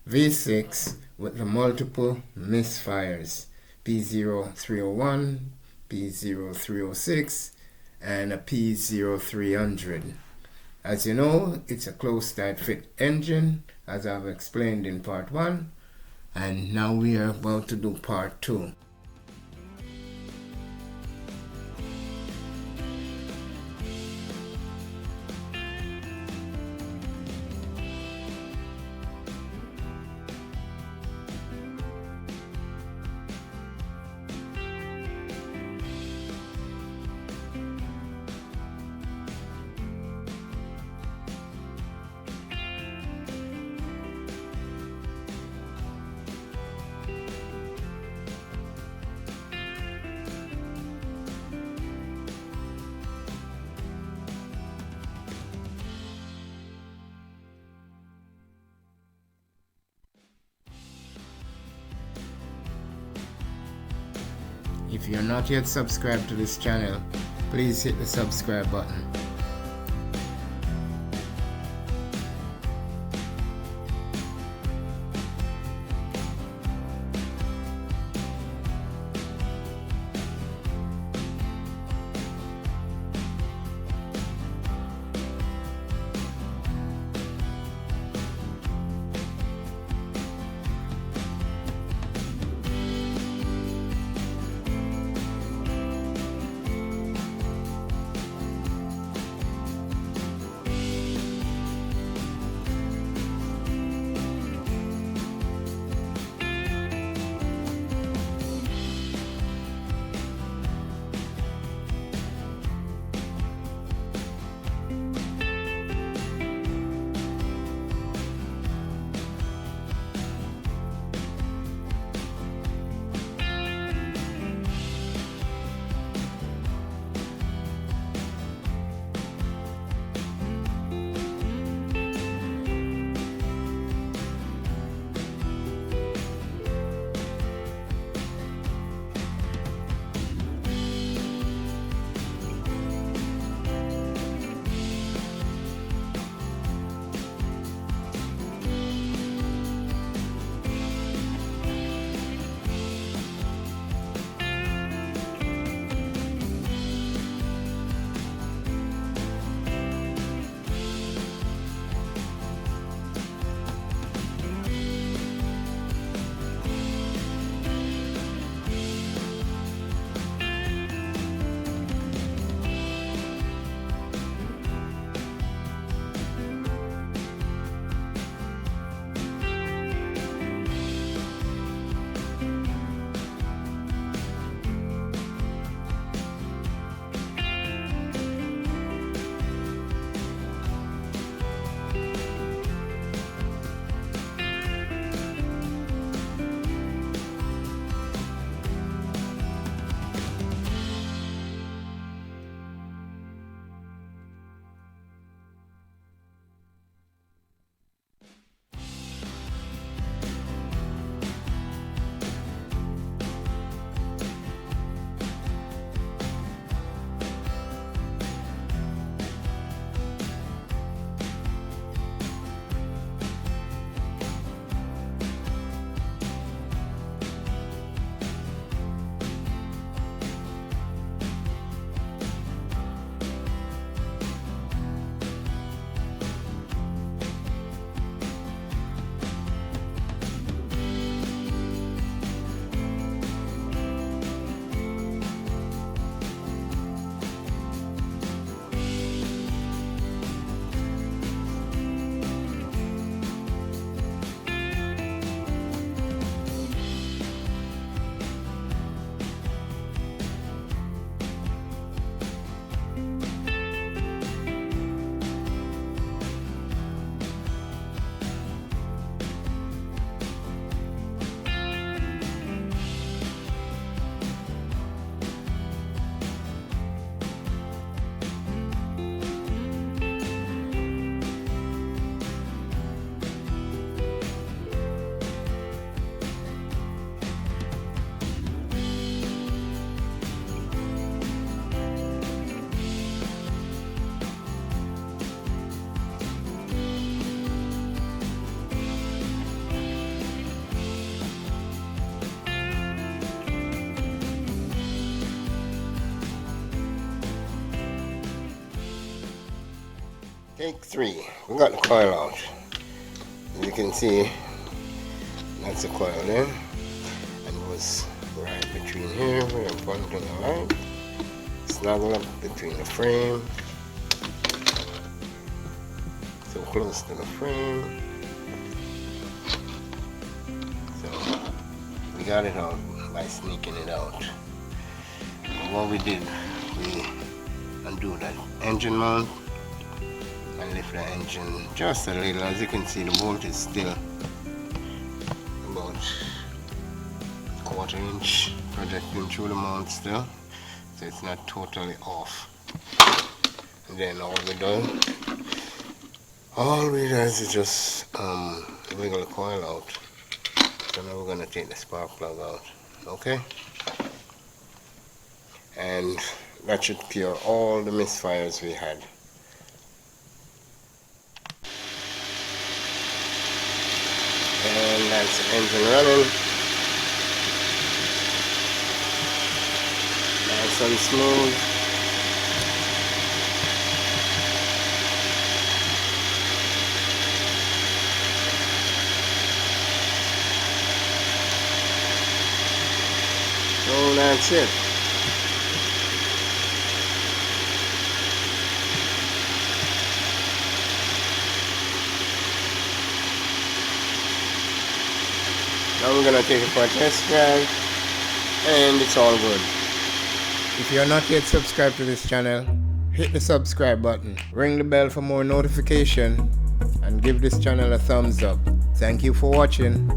V6 with the multiple misfires, P0301, P0306, and a P0300. As you know, it's a closed tight fit engine, as I've explained in part 1, and now we are about to do part 2. If you're not yet subscribed to this channel, please hit the subscribe button. Take 3. We got the coil out. As you can see, that's the coil there. And it was right between here, where I'm pointing the light. Snuggle up between the frame. So close to the frame. So we got it out by sneaking it out. But what we did, we undo that engine mount and lift the engine just a little. As you can see, the bolt is still about 1/4 inch projecting through the mount still, so it's not totally off. And then all we do is just wiggle the coil out. So now we're going to take the spark plug out, okay? And that should cure all the misfires we had. And that's the engine running. Nice and smooth. So that's it. Now we're gonna take it for a test drive, and it's all good. If you're not yet subscribed to this channel, hit the subscribe button, ring the bell for more notification, and give this channel a thumbs up. Thank you for watching.